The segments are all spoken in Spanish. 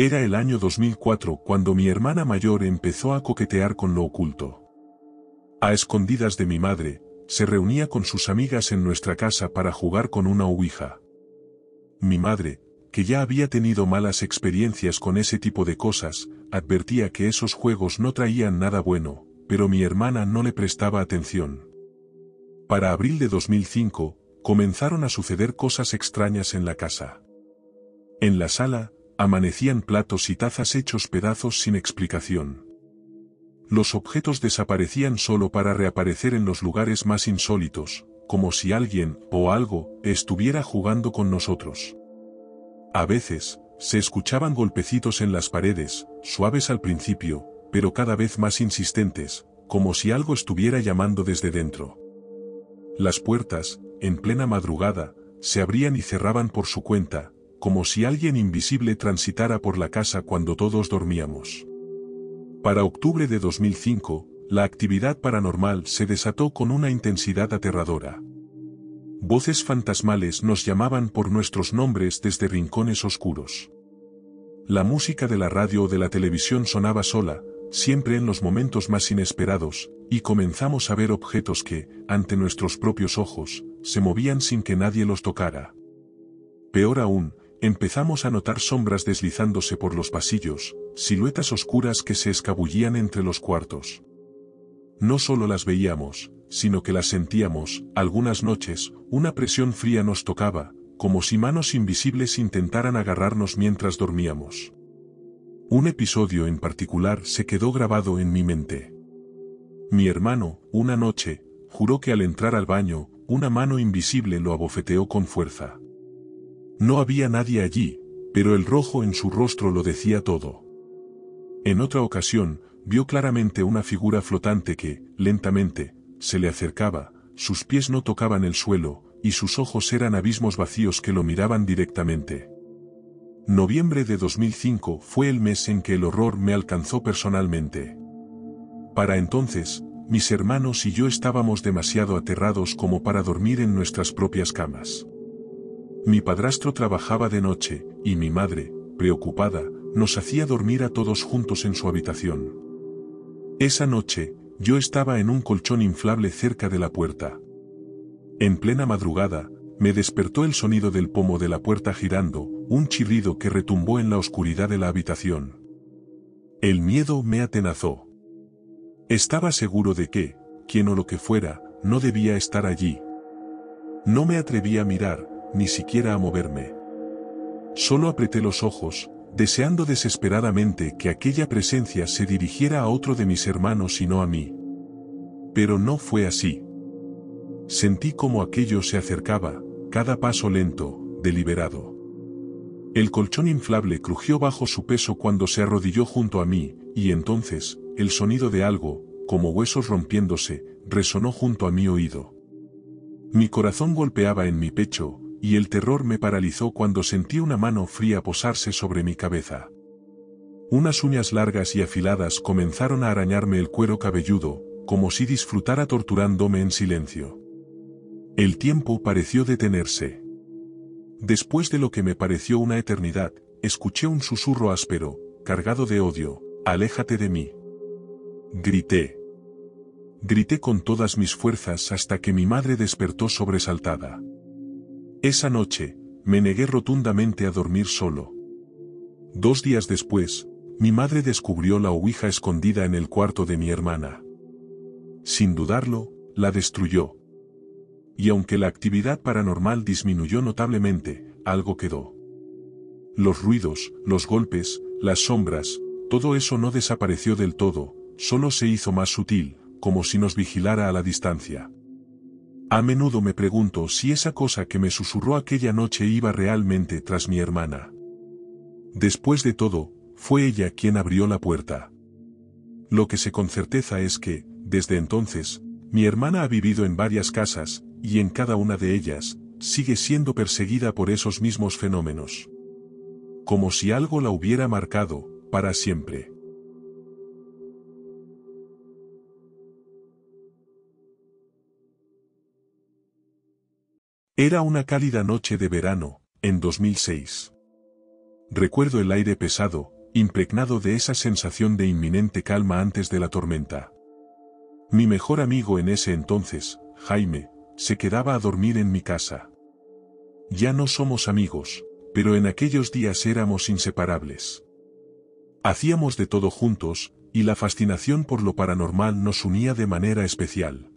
Era el año 2004 cuando mi hermana mayor empezó a coquetear con lo oculto. A escondidas de mi madre, se reunía con sus amigas en nuestra casa para jugar con una ouija. Mi madre, que ya había tenido malas experiencias con ese tipo de cosas, advertía que esos juegos no traían nada bueno, pero mi hermana no le prestaba atención. Para abril de 2005, comenzaron a suceder cosas extrañas en la casa. En la sala, amanecían platos y tazas hechos pedazos sin explicación. Los objetos desaparecían solo para reaparecer en los lugares más insólitos, como si alguien, o algo, estuviera jugando con nosotros. A veces, se escuchaban golpecitos en las paredes, suaves al principio, pero cada vez más insistentes, como si algo estuviera llamando desde dentro. Las puertas, en plena madrugada, se abrían y cerraban por su cuenta, como si alguien invisible transitara por la casa cuando todos dormíamos. Para octubre de 2005, la actividad paranormal se desató con una intensidad aterradora. Voces fantasmales nos llamaban por nuestros nombres desde rincones oscuros. La música de la radio o de la televisión sonaba sola, siempre en los momentos más inesperados, y comenzamos a ver objetos que, ante nuestros propios ojos, se movían sin que nadie los tocara. Peor aún, empezamos a notar sombras deslizándose por los pasillos, siluetas oscuras que se escabullían entre los cuartos. No solo las veíamos, sino que las sentíamos. Algunas noches, una presión fría nos tocaba, como si manos invisibles intentaran agarrarnos mientras dormíamos. Un episodio en particular se quedó grabado en mi mente. Mi hermano, una noche, juró que al entrar al baño, una mano invisible lo abofeteó con fuerza. No había nadie allí, pero el rojo en su rostro lo decía todo. En otra ocasión, vio claramente una figura flotante que, lentamente, se le acercaba, sus pies no tocaban el suelo, y sus ojos eran abismos vacíos que lo miraban directamente. Noviembre de 2005 fue el mes en que el horror me alcanzó personalmente. Para entonces, mis hermanos y yo estábamos demasiado aterrados como para dormir en nuestras propias camas. Mi padrastro trabajaba de noche, y mi madre, preocupada, nos hacía dormir a todos juntos en su habitación. Esa noche, yo estaba en un colchón inflable cerca de la puerta. En plena madrugada, me despertó el sonido del pomo de la puerta girando, un chirrido que retumbó en la oscuridad de la habitación. El miedo me atenazó. Estaba seguro de que, quien o lo que fuera, no debía estar allí. No me atreví a mirar, ni siquiera a moverme. Solo apreté los ojos, deseando desesperadamente que aquella presencia se dirigiera a otro de mis hermanos y no a mí. Pero no fue así. Sentí como aquello se acercaba, cada paso lento, deliberado. El colchón inflable crujió bajo su peso cuando se arrodilló junto a mí, y entonces, el sonido de algo, como huesos rompiéndose, resonó junto a mi oído. Mi corazón golpeaba en mi pecho, y el terror me paralizó cuando sentí una mano fría posarse sobre mi cabeza. Unas uñas largas y afiladas comenzaron a arañarme el cuero cabelludo, como si disfrutara torturándome en silencio. El tiempo pareció detenerse. Después de lo que me pareció una eternidad, escuché un susurro áspero, cargado de odio: «Aléjate de mí». Grité. Grité con todas mis fuerzas hasta que mi madre despertó sobresaltada. Esa noche, me negué rotundamente a dormir solo. 2 días después, mi madre descubrió la ouija escondida en el cuarto de mi hermana. Sin dudarlo, la destruyó. Y aunque la actividad paranormal disminuyó notablemente, algo quedó. Los ruidos, los golpes, las sombras, todo eso no desapareció del todo, solo se hizo más sutil, como si nos vigilara a la distancia. A menudo me pregunto si esa cosa que me susurró aquella noche iba realmente tras mi hermana. Después de todo, fue ella quien abrió la puerta. Lo que sé con certeza es que, desde entonces, mi hermana ha vivido en varias casas, y en cada una de ellas, sigue siendo perseguida por esos mismos fenómenos. Como si algo la hubiera marcado, para siempre. Era una cálida noche de verano, en 2006. Recuerdo el aire pesado, impregnado de esa sensación de inminente calma antes de la tormenta. Mi mejor amigo en ese entonces, Jaime, se quedaba a dormir en mi casa. Ya no somos amigos, pero en aquellos días éramos inseparables. Hacíamos de todo juntos, y la fascinación por lo paranormal nos unía de manera especial.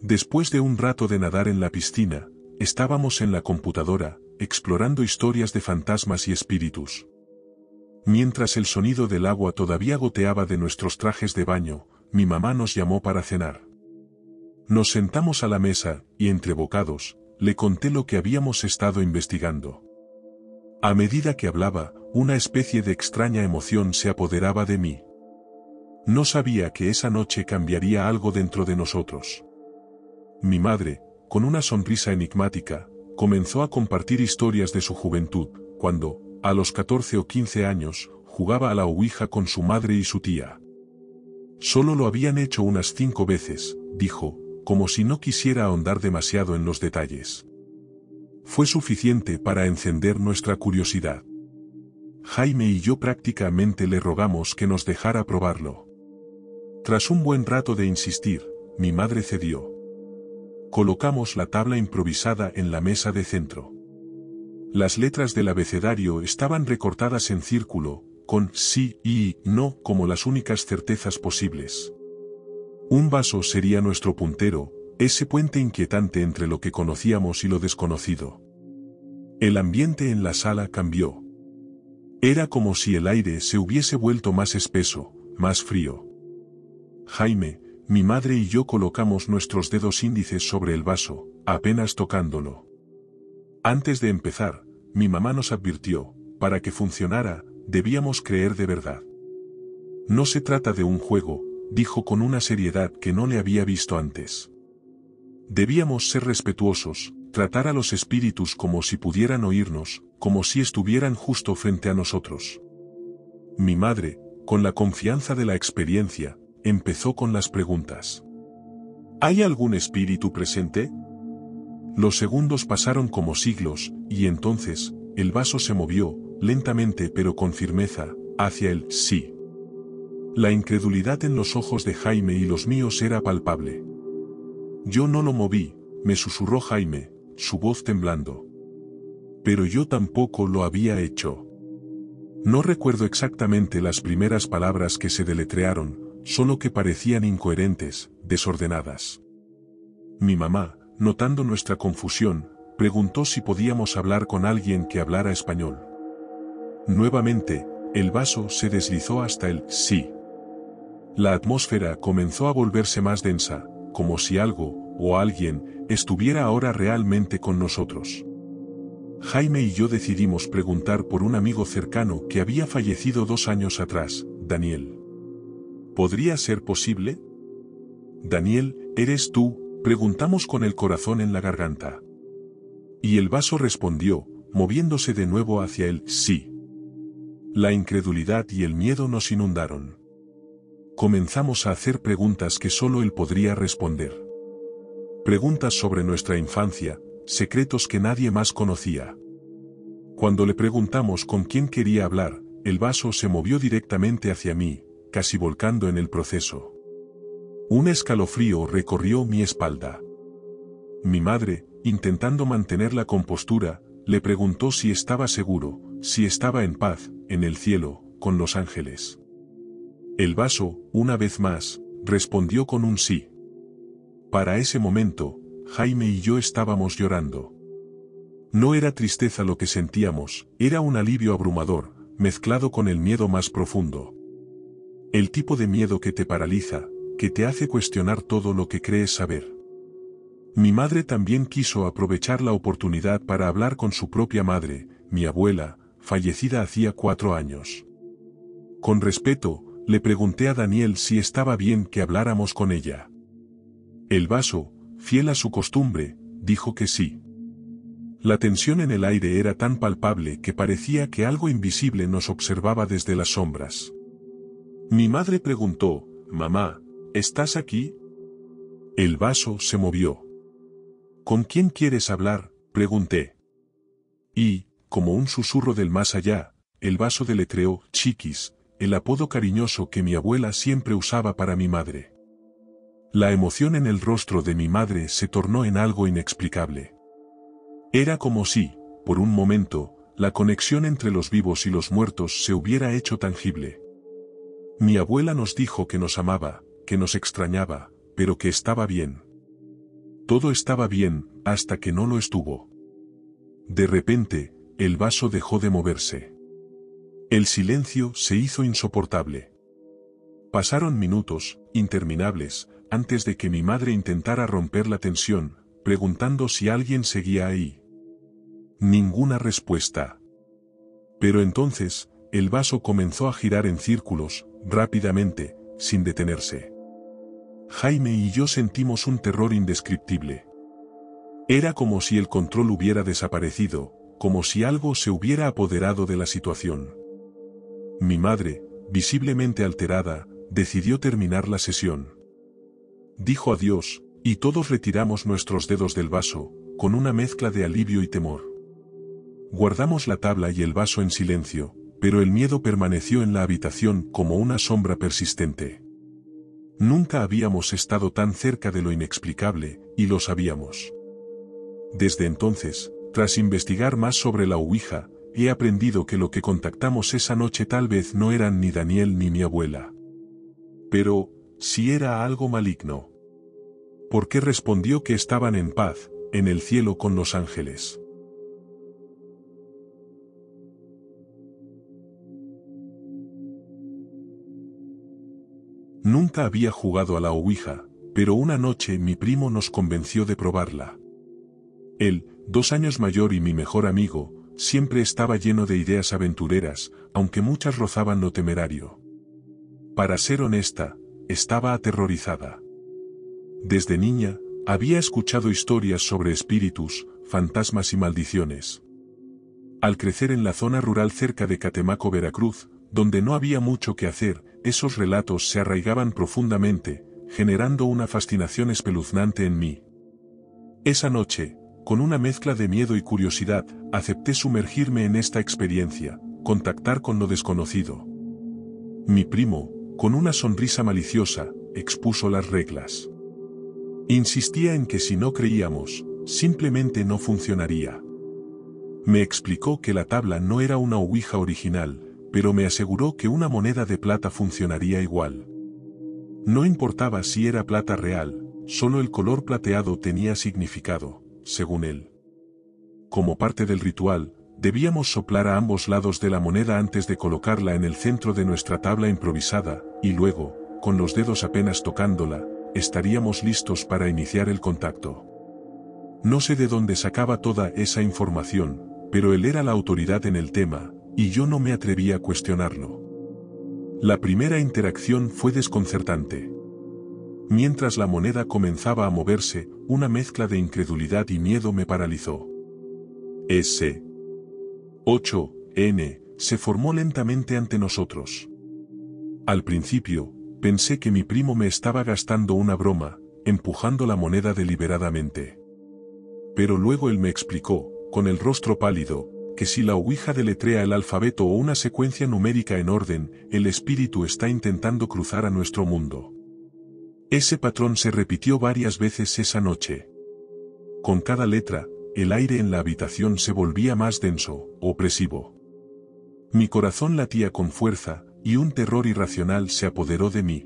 Después de un rato de nadar en la piscina, estábamos en la computadora, explorando historias de fantasmas y espíritus. Mientras el sonido del agua todavía goteaba de nuestros trajes de baño, mi mamá nos llamó para cenar. Nos sentamos a la mesa, y entre bocados, le conté lo que habíamos estado investigando. A medida que hablaba, una especie de extraña emoción se apoderaba de mí. No sabía que esa noche cambiaría algo dentro de nosotros. Mi madre, con una sonrisa enigmática, comenzó a compartir historias de su juventud, cuando, a los 14 o 15 años, jugaba a la ouija con su madre y su tía. Solo lo habían hecho unas 5 veces, dijo, como si no quisiera ahondar demasiado en los detalles. Fue suficiente para encender nuestra curiosidad. Jaime y yo prácticamente le rogamos que nos dejara probarlo. Tras un buen rato de insistir, mi madre cedió. Colocamos la tabla improvisada en la mesa de centro. Las letras del abecedario estaban recortadas en círculo, con sí y no como las únicas certezas posibles. Un vaso sería nuestro puntero, ese puente inquietante entre lo que conocíamos y lo desconocido. El ambiente en la sala cambió. Era como si el aire se hubiese vuelto más espeso, más frío. Jaime, mi madre y yo colocamos nuestros dedos índices sobre el vaso, apenas tocándolo. Antes de empezar, mi mamá nos advirtió, para que funcionara, debíamos creer de verdad. No se trata de un juego, dijo con una seriedad que no le había visto antes. Debíamos ser respetuosos, tratar a los espíritus como si pudieran oírnos, como si estuvieran justo frente a nosotros. Mi madre, con la confianza de la experiencia, empezó con las preguntas. ¿Hay algún espíritu presente? Los segundos pasaron como siglos, y entonces, el vaso se movió, lentamente pero con firmeza, hacia el sí. La incredulidad en los ojos de Jaime y los míos era palpable. Yo no lo moví, me susurró Jaime, su voz temblando. Pero yo tampoco lo había hecho. No recuerdo exactamente las primeras palabras que se deletrearon, solo que parecían incoherentes, desordenadas. Mi mamá, notando nuestra confusión, preguntó si podíamos hablar con alguien que hablara español. Nuevamente, el vaso se deslizó hasta el sí. La atmósfera comenzó a volverse más densa, como si algo, o alguien, estuviera ahora realmente con nosotros. Jaime y yo decidimos preguntar por un amigo cercano que había fallecido 2 años atrás, Daniel. ¿Podría ser posible? Daniel, ¿eres tú? Preguntamos con el corazón en la garganta. Y el vaso respondió, moviéndose de nuevo hacia el sí. La incredulidad y el miedo nos inundaron. Comenzamos a hacer preguntas que solo él podría responder. Preguntas sobre nuestra infancia, secretos que nadie más conocía. Cuando le preguntamos con quién quería hablar, el vaso se movió directamente hacia mí, casi volcando en el proceso. Un escalofrío recorrió mi espalda. Mi madre, intentando mantener la compostura, le preguntó si estaba seguro, si estaba en paz, en el cielo, con los ángeles. El vaso, una vez más, respondió con un sí. Para ese momento, Jaime y yo estábamos llorando. No era tristeza lo que sentíamos, era un alivio abrumador, mezclado con el miedo más profundo. El tipo de miedo que te paraliza, que te hace cuestionar todo lo que crees saber. Mi madre también quiso aprovechar la oportunidad para hablar con su propia madre, mi abuela, fallecida hacía 4 años. Con respeto, le pregunté a Daniel si estaba bien que habláramos con ella. El vaso, fiel a su costumbre, dijo que sí. La tensión en el aire era tan palpable que parecía que algo invisible nos observaba desde las sombras. Mi madre preguntó, «Mamá, ¿estás aquí?» El vaso se movió. «¿Con quién quieres hablar?», pregunté. «Y, como un susurro del más allá, el vaso deletreó Chiquis, el apodo cariñoso que mi abuela siempre usaba para mi madre. La emoción en el rostro de mi madre se tornó en algo inexplicable. Era como si, por un momento, la conexión entre los vivos y los muertos se hubiera hecho tangible. Mi abuela nos dijo que nos amaba, que nos extrañaba, pero que estaba bien. Todo estaba bien, hasta que no lo estuvo. De repente, el vaso dejó de moverse. El silencio se hizo insoportable. Pasaron minutos, interminables, antes de que mi madre intentara romper la tensión, preguntando si alguien seguía ahí. Ninguna respuesta. Pero entonces, el vaso comenzó a girar en círculos, rápidamente, sin detenerse. Jaime y yo sentimos un terror indescriptible. Era como si el control hubiera desaparecido, como si algo se hubiera apoderado de la situación. Mi madre, visiblemente alterada, decidió terminar la sesión. Dijo adiós, y todos retiramos nuestros dedos del vaso, con una mezcla de alivio y temor. Guardamos la tabla y el vaso en silencio, pero el miedo permaneció en la habitación como una sombra persistente. Nunca habíamos estado tan cerca de lo inexplicable, y lo sabíamos. Desde entonces, tras investigar más sobre la Ouija, he aprendido que lo que contactamos esa noche tal vez no eran ni Daniel ni mi abuela. Pero, si era algo maligno. ¿Por qué respondió que estaban en paz, en el cielo con los ángeles? Nunca había jugado a la Ouija, pero una noche mi primo nos convenció de probarla. Él, 2 años mayor y mi mejor amigo, siempre estaba lleno de ideas aventureras, aunque muchas rozaban lo temerario. Para ser honesta, estaba aterrorizada. Desde niña, había escuchado historias sobre espíritus, fantasmas y maldiciones. Al crecer en la zona rural cerca de Catemaco, Veracruz, donde no había mucho que hacer, esos relatos se arraigaban profundamente, generando una fascinación espeluznante en mí. Esa noche, con una mezcla de miedo y curiosidad, acepté sumergirme en esta experiencia, contactar con lo desconocido. Mi primo, con una sonrisa maliciosa, expuso las reglas. Insistía en que si no creíamos, simplemente no funcionaría. Me explicó que la tabla no era una Ouija original, pero me aseguró que una moneda de plata funcionaría igual. No importaba si era plata real, solo el color plateado tenía significado, según él. Como parte del ritual, debíamos soplar a ambos lados de la moneda antes de colocarla en el centro de nuestra tabla improvisada, y luego, con los dedos apenas tocándola, estaríamos listos para iniciar el contacto. No sé de dónde sacaba toda esa información, pero él era la autoridad en el tema, y yo no me atreví a cuestionarlo. La primera interacción fue desconcertante. Mientras la moneda comenzaba a moverse, una mezcla de incredulidad y miedo me paralizó. S. 8N se formó lentamente ante nosotros. Al principio, pensé que mi primo me estaba gastando una broma, empujando la moneda deliberadamente. Pero luego él me explicó, con el rostro pálido, que si la Ouija deletrea el alfabeto o una secuencia numérica en orden, el espíritu está intentando cruzar a nuestro mundo. Ese patrón se repitió varias veces esa noche. Con cada letra, el aire en la habitación se volvía más denso, opresivo. Mi corazón latía con fuerza, y un terror irracional se apoderó de mí.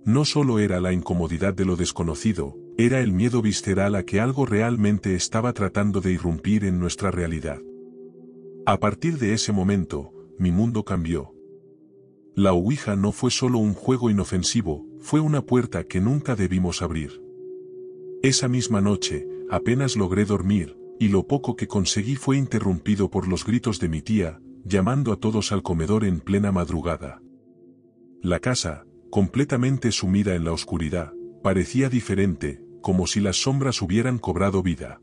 No solo era la incomodidad de lo desconocido, era el miedo visceral a que algo realmente estaba tratando de irrumpir en nuestra realidad. A partir de ese momento, mi mundo cambió. La Ouija no fue solo un juego inofensivo, fue una puerta que nunca debimos abrir. Esa misma noche, apenas logré dormir, y lo poco que conseguí fue interrumpido por los gritos de mi tía, llamando a todos al comedor en plena madrugada. La casa, completamente sumida en la oscuridad, parecía diferente, como si las sombras hubieran cobrado vida.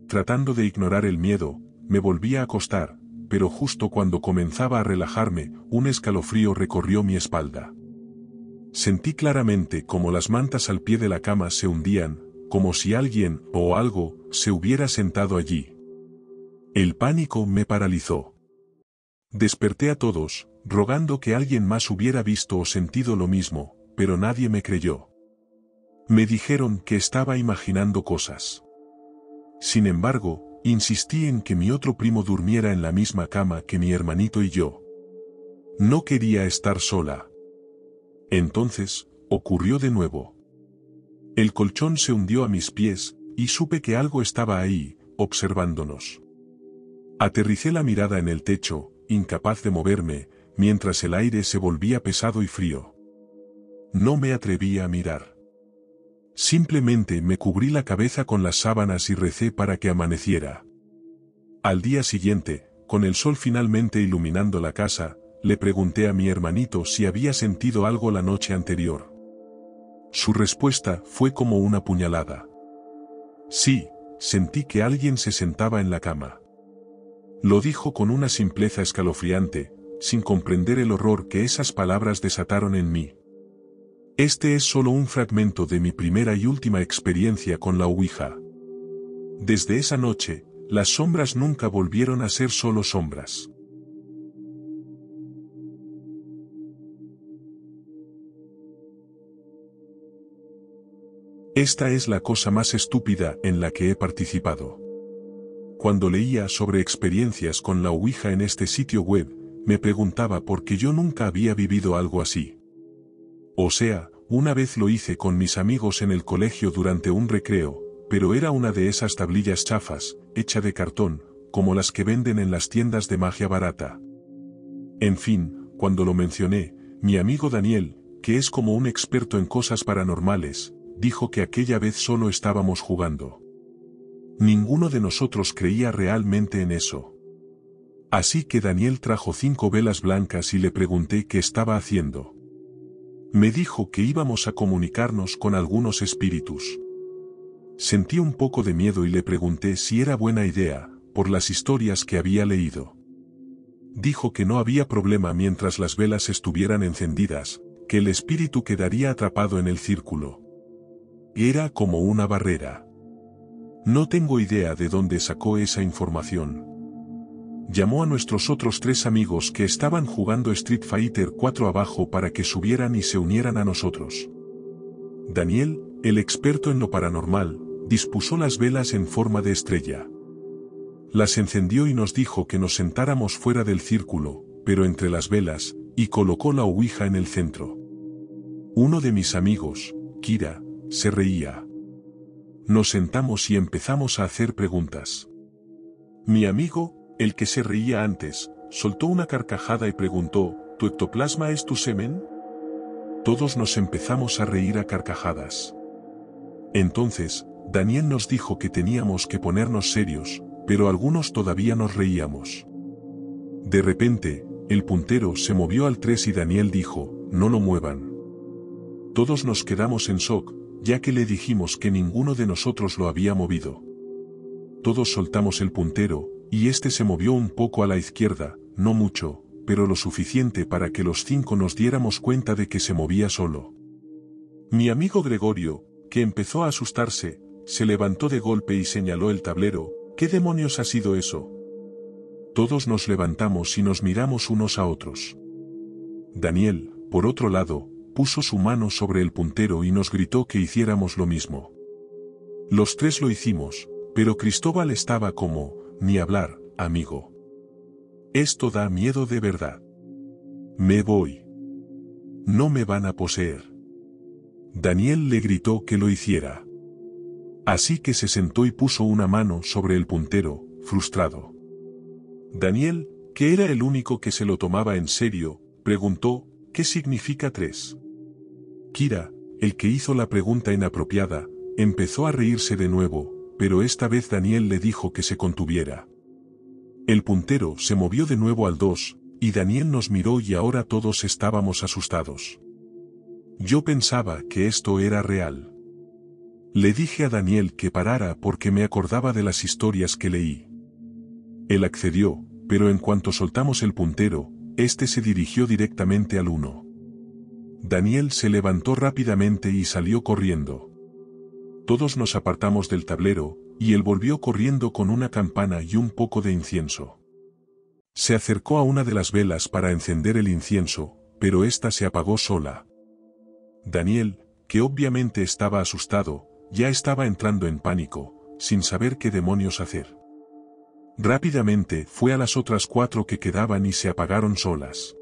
Tratando de ignorar el miedo, me volví a acostar, pero justo cuando comenzaba a relajarme, un escalofrío recorrió mi espalda. Sentí claramente como las mantas al pie de la cama se hundían, como si alguien, o algo, se hubiera sentado allí. El pánico me paralizó. Desperté a todos, rogando que alguien más hubiera visto o sentido lo mismo, pero nadie me creyó. Me dijeron que estaba imaginando cosas. Sin embargo, insistí en que mi otro primo durmiera en la misma cama que mi hermanito y yo. No quería estar sola. Entonces, ocurrió de nuevo. El colchón se hundió a mis pies, y supe que algo estaba ahí, observándonos. Aterricé la mirada en el techo, incapaz de moverme, mientras el aire se volvía pesado y frío. No me atreví a mirar. Simplemente me cubrí la cabeza con las sábanas y recé para que amaneciera. Al día siguiente, con el sol finalmente iluminando la casa, le pregunté a mi hermanito si había sentido algo la noche anterior. Su respuesta fue como una puñalada. Sí, sentí que alguien se sentaba en la cama. Lo dijo con una simpleza escalofriante, sin comprender el horror que esas palabras desataron en mí. Este es solo un fragmento de mi primera y última experiencia con la Ouija. Desde esa noche, las sombras nunca volvieron a ser solo sombras. Esta es la cosa más estúpida en la que he participado. Cuando leía sobre experiencias con la Ouija en este sitio web, me preguntaba por qué yo nunca había vivido algo así. O sea, una vez lo hice con mis amigos en el colegio durante un recreo, pero era una de esas tablillas chafas, hecha de cartón, como las que venden en las tiendas de magia barata. En fin, cuando lo mencioné, mi amigo Daniel, que es como un experto en cosas paranormales, dijo que aquella vez solo estábamos jugando. Ninguno de nosotros creía realmente en eso. Así que Daniel trajo 5 velas blancas y le pregunté qué estaba haciendo. Me dijo que íbamos a comunicarnos con algunos espíritus. Sentí un poco de miedo y le pregunté si era buena idea, por las historias que había leído. Dijo que no había problema mientras las velas estuvieran encendidas, que el espíritu quedaría atrapado en el círculo. Era como una barrera. No tengo idea de dónde sacó esa información. Llamó a nuestros otros 3 amigos que estaban jugando Street Fighter 4 abajo para que subieran y se unieran a nosotros. Daniel, el experto en lo paranormal, dispuso las velas en forma de estrella. Las encendió y nos dijo que nos sentáramos fuera del círculo, pero entre las velas, y colocó la Ouija en el centro. Uno de mis amigos, Kira, se reía. Nos sentamos y empezamos a hacer preguntas. Mi amigo, el que se reía antes, soltó una carcajada y preguntó, ¿tu ectoplasma es tu semen? Todos nos empezamos a reír a carcajadas. Entonces, Daniel nos dijo que teníamos que ponernos serios, pero algunos todavía nos reíamos. De repente, el puntero se movió al 3 y Daniel dijo, no lo muevan. Todos nos quedamos en shock, ya que le dijimos que ninguno de nosotros lo había movido. Todos soltamos el puntero, y este se movió un poco a la izquierda, no mucho, pero lo suficiente para que los 5 nos diéramos cuenta de que se movía solo. Mi amigo Gregorio, que empezó a asustarse, se levantó de golpe y señaló el tablero. ¿Qué demonios ha sido eso? Todos nos levantamos y nos miramos unos a otros. Daniel, por otro lado, puso su mano sobre el puntero y nos gritó que hiciéramos lo mismo. Los 3 lo hicimos, pero Cristóbal estaba como, ni hablar, amigo. Esto da miedo de verdad. Me voy. No me van a poseer. Daniel le gritó que lo hiciera. Así que se sentó y puso una mano sobre el puntero, frustrado. Daniel, que era el único que se lo tomaba en serio, preguntó, ¿qué significa 3? Kira, el que hizo la pregunta inapropiada, empezó a reírse de nuevo, pero esta vez Daniel le dijo que se contuviera. El puntero se movió de nuevo al 2, y Daniel nos miró y ahora todos estábamos asustados. Yo pensaba que esto era real. Le dije a Daniel que parara porque me acordaba de las historias que leí. Él accedió, pero en cuanto soltamos el puntero, este se dirigió directamente al 1. Daniel se levantó rápidamente y salió corriendo. Todos nos apartamos del tablero, y él volvió corriendo con una campana y un poco de incienso. Se acercó a una de las velas para encender el incienso, pero ésta se apagó sola. Daniel, que obviamente estaba asustado, ya estaba entrando en pánico, sin saber qué demonios hacer. Rápidamente fue a las otras 4 que quedaban y se apagaron solas.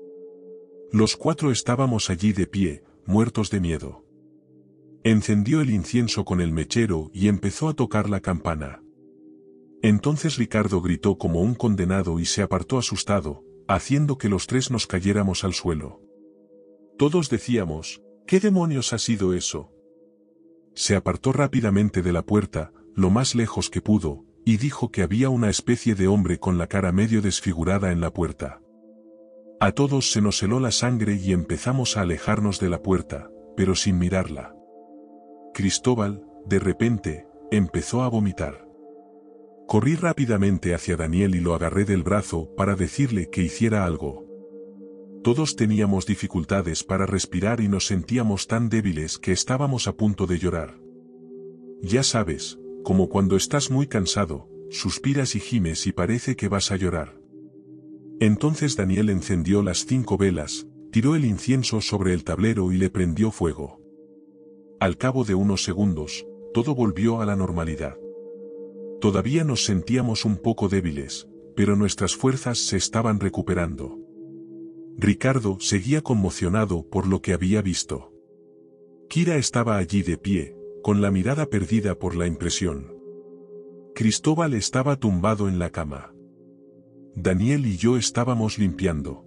Los 4 estábamos allí de pie, muertos de miedo. Encendió el incienso con el mechero y empezó a tocar la campana. Entonces Ricardo gritó como un condenado y se apartó asustado, haciendo que los 3 nos cayéramos al suelo. Todos decíamos, ¿qué demonios ha sido eso? Se apartó rápidamente de la puerta, lo más lejos que pudo, y dijo que había una especie de hombre con la cara medio desfigurada en la puerta. A todos se nos heló la sangre y empezamos a alejarnos de la puerta, pero sin mirarla. Cristóbal, de repente, empezó a vomitar. Corrí rápidamente hacia Daniel y lo agarré del brazo para decirle que hiciera algo. Todos teníamos dificultades para respirar y nos sentíamos tan débiles que estábamos a punto de llorar. Ya sabes, como cuando estás muy cansado, suspiras y gimes y parece que vas a llorar. Entonces Daniel encendió las 5 velas, tiró el incienso sobre el tablero y le prendió fuego. Al cabo de unos segundos, todo volvió a la normalidad. Todavía nos sentíamos un poco débiles, pero nuestras fuerzas se estaban recuperando. Ricardo seguía conmocionado por lo que había visto. Kira estaba allí de pie, con la mirada perdida por la impresión. Cristóbal estaba tumbado en la cama. Daniel y yo estábamos limpiando.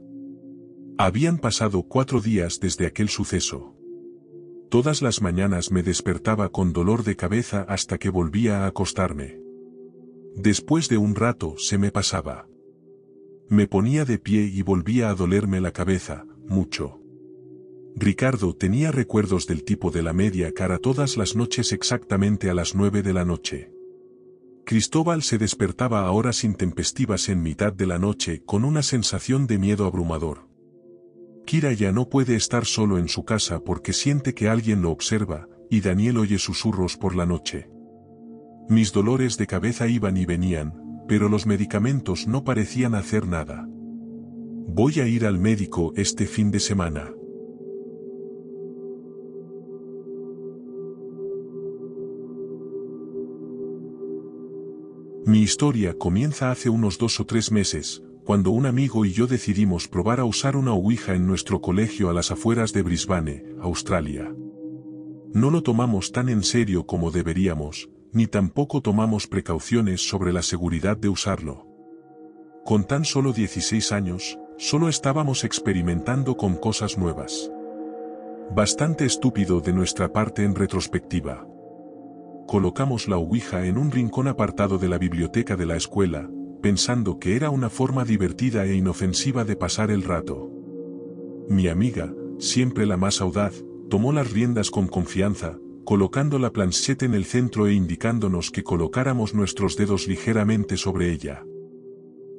Habían pasado 4 días desde aquel suceso. Todas las mañanas me despertaba con dolor de cabeza hasta que volvía a acostarme. Después de un rato se me pasaba. Me ponía de pie y volvía a dolerme la cabeza, mucho. Ricardo tenía recuerdos del tipo de la media cara todas las noches exactamente a las 9 de la noche. Cristóbal se despertaba a horas intempestivas en mitad de la noche con una sensación de miedo abrumador. Kira ya no puede estar solo en su casa porque siente que alguien lo observa, y Daniel oye susurros por la noche. Mis dolores de cabeza iban y venían, pero los medicamentos no parecían hacer nada. Voy a ir al médico este fin de semana. Mi historia comienza hace unos 2 o 3 meses, cuando un amigo y yo decidimos probar a usar una ouija en nuestro colegio a las afueras de Brisbane, Australia. No lo tomamos tan en serio como deberíamos, ni tampoco tomamos precauciones sobre la seguridad de usarlo. Con tan solo 16 años, solo estábamos experimentando con cosas nuevas. Bastante estúpido de nuestra parte en retrospectiva. Colocamos la ouija en un rincón apartado de la biblioteca de la escuela, pensando que era una forma divertida e inofensiva de pasar el rato. Mi amiga, siempre la más audaz, tomó las riendas con confianza, colocando la planchette en el centro e indicándonos que colocáramos nuestros dedos ligeramente sobre ella.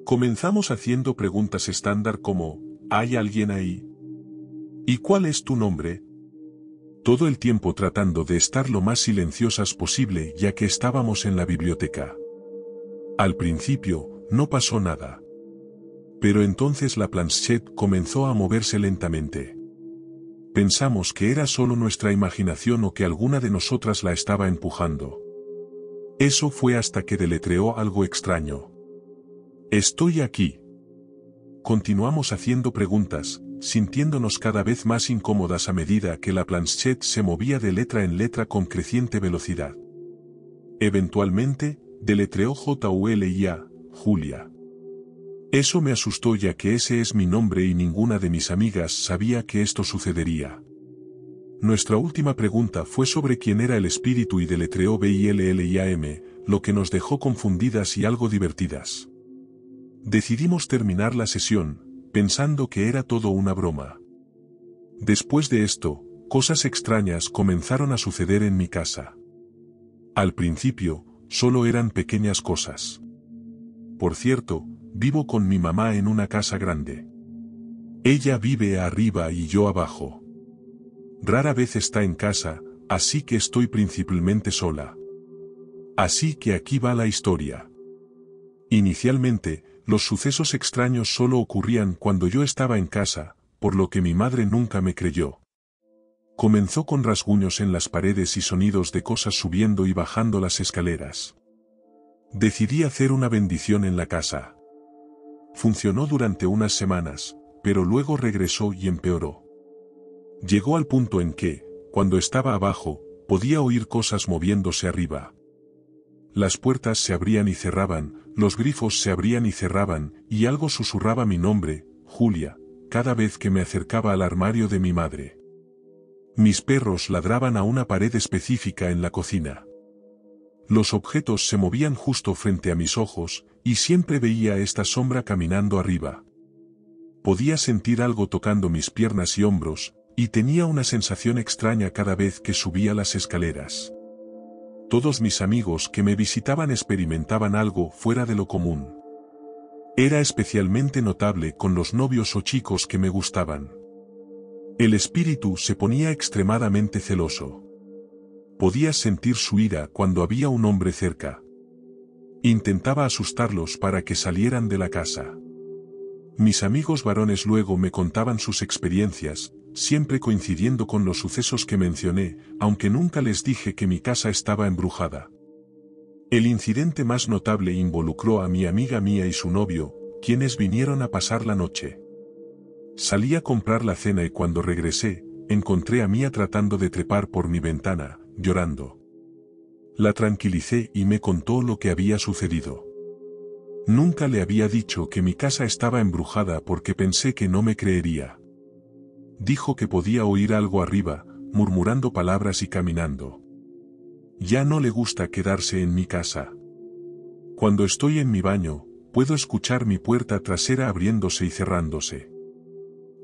Comenzamos haciendo preguntas estándar como, ¿hay alguien ahí? ¿Y cuál es tu nombre? Todo el tiempo tratando de estar lo más silenciosas posible ya que estábamos en la biblioteca. Al principio, no pasó nada. Pero entonces la planchette comenzó a moverse lentamente. Pensamos que era solo nuestra imaginación o que alguna de nosotras la estaba empujando. Eso fue hasta que deletreó algo extraño. Estoy aquí. Continuamos haciendo preguntas, sintiéndonos cada vez más incómodas a medida que la planchette se movía de letra en letra con creciente velocidad. Eventualmente, deletreó Julia, Julia. Eso me asustó ya que ese es mi nombre y ninguna de mis amigas sabía que esto sucedería. Nuestra última pregunta fue sobre quién era el espíritu y deletreó Billiam, lo que nos dejó confundidas y algo divertidas. Decidimos terminar la sesión, pensando que era todo una broma. Después de esto, cosas extrañas comenzaron a suceder en mi casa. Al principio, solo eran pequeñas cosas. Por cierto, vivo con mi mamá en una casa grande. Ella vive arriba y yo abajo. Rara vez está en casa, así que estoy principalmente sola. Así que aquí va la historia. Inicialmente, los sucesos extraños solo ocurrían cuando yo estaba en casa, por lo que mi madre nunca me creyó. Comenzó con rasguños en las paredes y sonidos de cosas subiendo y bajando las escaleras. Decidí hacer una bendición en la casa. Funcionó durante unas semanas, pero luego regresó y empeoró. Llegó al punto en que, cuando estaba abajo, podía oír cosas moviéndose arriba. Las puertas se abrían y cerraban, los grifos se abrían y cerraban, y algo susurraba mi nombre, Julia, cada vez que me acercaba al armario de mi madre. Mis perros ladraban a una pared específica en la cocina. Los objetos se movían justo frente a mis ojos, y siempre veía esta sombra caminando arriba. Podía sentir algo tocando mis piernas y hombros, y tenía una sensación extraña cada vez que subía las escaleras. Todos mis amigos que me visitaban experimentaban algo fuera de lo común. Era especialmente notable con los novios o chicos que me gustaban. El espíritu se ponía extremadamente celoso. Podías sentir su ira cuando había un hombre cerca. Intentaba asustarlos para que salieran de la casa. Mis amigos varones luego me contaban sus experiencias, siempre coincidiendo con los sucesos que mencioné, aunque nunca les dije que mi casa estaba embrujada. El incidente más notable involucró a mi amiga Mía y su novio, quienes vinieron a pasar la noche. Salí a comprar la cena y cuando regresé, encontré a Mía tratando de trepar por mi ventana, llorando. La tranquilicé y me contó lo que había sucedido. Nunca le había dicho que mi casa estaba embrujada porque pensé que no me creería. Dijo que podía oír algo arriba, murmurando palabras y caminando. Ya no le gusta quedarse en mi casa. Cuando estoy en mi baño, puedo escuchar mi puerta trasera abriéndose y cerrándose.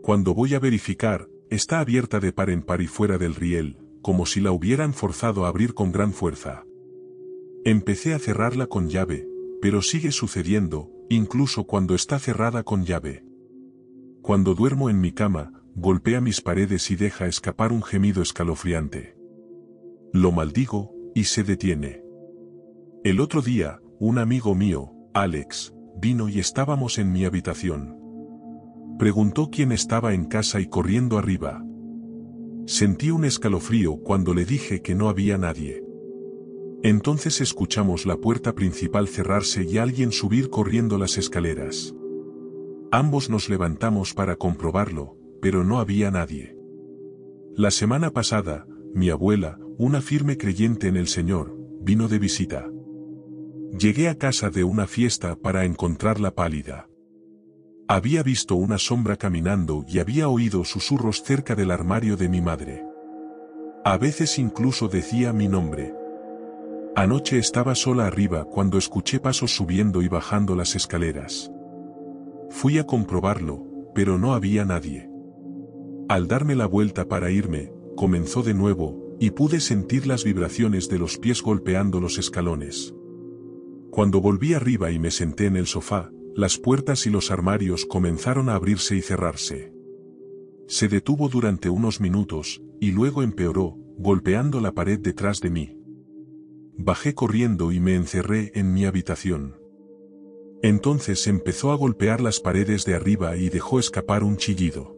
Cuando voy a verificar, está abierta de par en par y fuera del riel, como si la hubieran forzado a abrir con gran fuerza. Empecé a cerrarla con llave, pero sigue sucediendo, incluso cuando está cerrada con llave. Cuando duermo en mi cama, golpea mis paredes y deja escapar un gemido escalofriante. Lo maldigo, y se detiene. El otro día, un amigo mío, Alex, vino y estábamos en mi habitación. Preguntó quién estaba en casa y corriendo arriba. Sentí un escalofrío cuando le dije que no había nadie. Entonces escuchamos la puerta principal cerrarse y alguien subir corriendo las escaleras. Ambos nos levantamos para comprobarlo, pero no había nadie. La semana pasada, mi abuela, una firme creyente en el Señor, vino de visita. Llegué a casa de una fiesta para encontrarla pálida. Había visto una sombra caminando y había oído susurros cerca del armario de mi madre. A veces incluso decía mi nombre. Anoche estaba sola arriba cuando escuché pasos subiendo y bajando las escaleras. Fui a comprobarlo, pero no había nadie. Al darme la vuelta para irme, comenzó de nuevo, y pude sentir las vibraciones de los pies golpeando los escalones. Cuando volví arriba y me senté en el sofá, las puertas y los armarios comenzaron a abrirse y cerrarse. Se detuvo durante unos minutos, y luego empeoró, golpeando la pared detrás de mí. Bajé corriendo y me encerré en mi habitación. Entonces empezó a golpear las paredes de arriba y dejó escapar un chillido.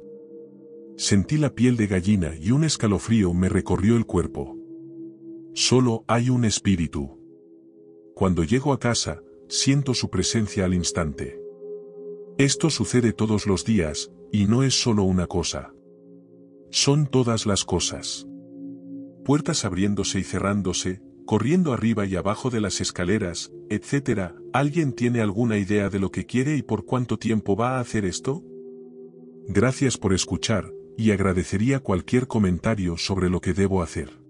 Sentí la piel de gallina y un escalofrío me recorrió el cuerpo. Solo hay un espíritu. Cuando llego a casa, siento su presencia al instante. Esto sucede todos los días, y no es solo una cosa. Son todas las cosas. Puertas abriéndose y cerrándose, corriendo arriba y abajo de las escaleras, etc. ¿Alguien tiene alguna idea de lo que quiere y por cuánto tiempo va a hacer esto? Gracias por escuchar, y agradecería cualquier comentario sobre lo que debo hacer.